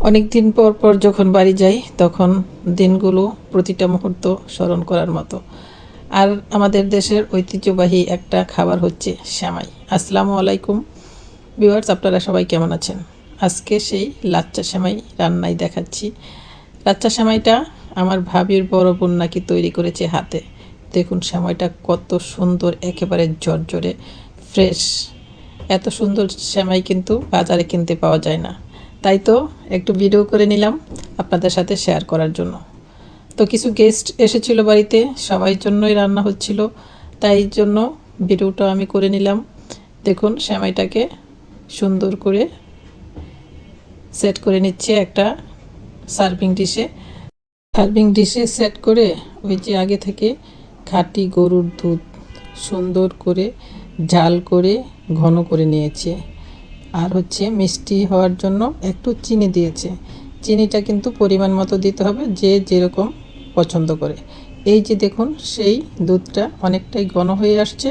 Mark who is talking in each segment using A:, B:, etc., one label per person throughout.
A: অনেক দিন পর পর যখন বাড়ি যাই তখন দিনগুলো প্রতিটা মুহূর্ত স্মরণ করার মতো। আর আমাদের দেশের ঐতিহ্যবাহী একটা খাবার হচ্ছে সেমাই। আসসালামু আলাইকুম ভিউয়ার্স, আপনারা সবাই কেমন আছেন? আজকে সেই লাচ্চা সেমাই রান্নাই দেখাচ্ছি। লাচ্চা সেমাইটা আমার ভাবির বড় বোন নাকি তৈরি করেছে হাতে। দেখুন সেমাইটা কত সুন্দর, একেবারে ঝরঝরে ফ্রেশ। এত সুন্দর সেমাই কিন্তু বাজারে কিনতে পাওয়া যায় না। তাই তো একটু ভিডিও করে নিলাম আপনাদের সাথে শেয়ার করার জন্য। তো কিছু গেস্ট এসেছিল বাড়িতে, সবাই জন্যই রান্না হচ্ছিল, তাই জন্য ভিডিওটা আমি করে নিলাম। দেখুন সেমাইটাকে সুন্দর করে সেট করে নিচ্ছে একটা সার্ভিং ডিশে সেট করে ওই যে আগে থেকে খাঁটি গরুর দুধ সুন্দর করে জাল করে ঘন করে নিয়েছে। আর হচ্ছে মিষ্টি হওয়ার জন্য একটু চিনি দিয়েছে। চিনিটা কিন্তু পরিমাণ মতো দিতে হবে, যে যেরকম পছন্দ করে। এই যে দেখুন সেই দুধটা অনেকটাই ঘন হয়ে আসছে,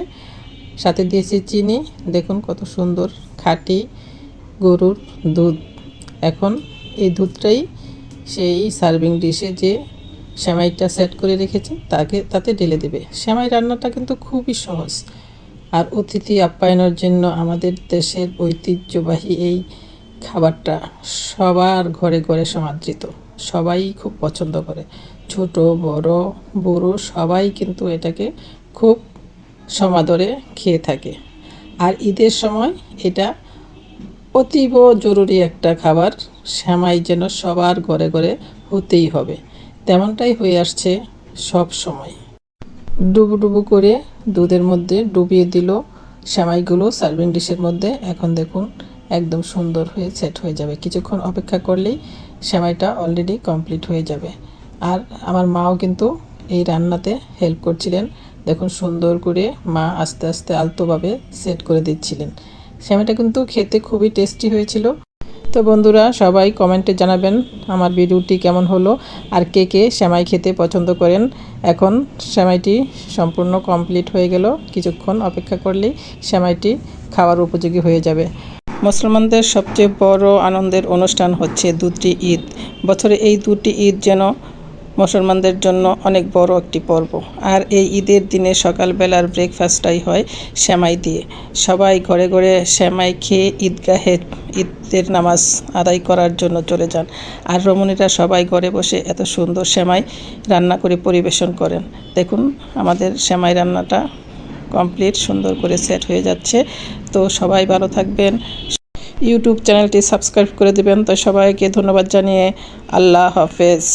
A: সাথে দিয়েছে চিনি। দেখুন কত সুন্দর খাঁটি গরুর দুধ। এখন এই দুধটাই সেই সার্ভিং ডিশে যে সেমাইটা সেট করে রেখেছে তাতে ঢেলে দেবে। সেমাই রান্নাটা কিন্তু খুবই সহজ। আর অতিথি আপ্যায়নের জন্য আমাদের দেশের ঐতিহ্যবাহী এই খাবারটা সবার ঘরে ঘরে সমাদৃত। সবাই খুব পছন্দ করে, ছোট বড় বুড়ো সবাই কিন্তু এটাকে খুব সমাদরে খেয়ে থাকে। আর ঈদের সময় এটা অতীব জরুরি একটা খাবার। সেমাই যেন সবার ঘরে ঘরে হতেই হবে, তেমনটাই হয়ে আসছে সব সময়। ডুবু ডুবু করে দুধের মধ্যে ডুবিয়ে দিল সেমাইগুলো সার্ভিং ডিশের মধ্যে। এখন দেখুন একদম সুন্দর হয়ে সেট হয়ে যাবে। কিছুক্ষণ অপেক্ষা করলেই সেমাইটা অলরেডি কমপ্লিট হয়ে যাবে। আর আমার মাও কিন্তু এই রান্নাতে হেল্প করছিলেন। দেখুন সুন্দর করে মা আস্তে আস্তে আলতোভাবে সেট করে দিচ্ছিলেন। সেমাইটা কিন্তু খেতে খুবই টেস্টি হয়েছিল। তো বন্ধুরা, সবাই কমেন্টে জানাবেন আমার ভিডিওটি কেমন হলো, আর কে কে সেমাই খেতে পছন্দ করেন। এখন সেমাইটি সম্পূর্ণ কমপ্লিট হয়ে গেল। কিছুক্ষণ অপেক্ষা করলেই সেমাইটি খাওয়ার উপযোগী হয়ে যাবে। মুসলমানদের সবচেয়ে বড় আনন্দের অনুষ্ঠান হচ্ছে দুটি ঈদ। বছরে এই দুটি ঈদ যেন মুসলমানদের জন্য অনেক বড় একটি পর্ব। আর এই ঈদের দিনে সকালবেলার ব্রেকফাস্টটাই হয় সেমাই দিয়ে। সবাই ঘরে ঘরে সেমাই খেয়ে ঈদগাহে ঈদের নামাজ আদায় করার জন্য চলে যান। আর রমণীরা সবাই ঘরে বসে এত সুন্দর সেমাই রান্না করে পরিবেশন করেন। দেখুন আমাদের সেমাই রান্নাটা কমপ্লিট, সুন্দর করে সেট হয়ে যাচ্ছে। তো সবাই ভালো থাকবেন, ইউটিউব চ্যানেলটি সাবস্ক্রাইব করে দেবেন। তো সবাইকে ধন্যবাদ জানিয়ে আল্লাহ হাফেজ।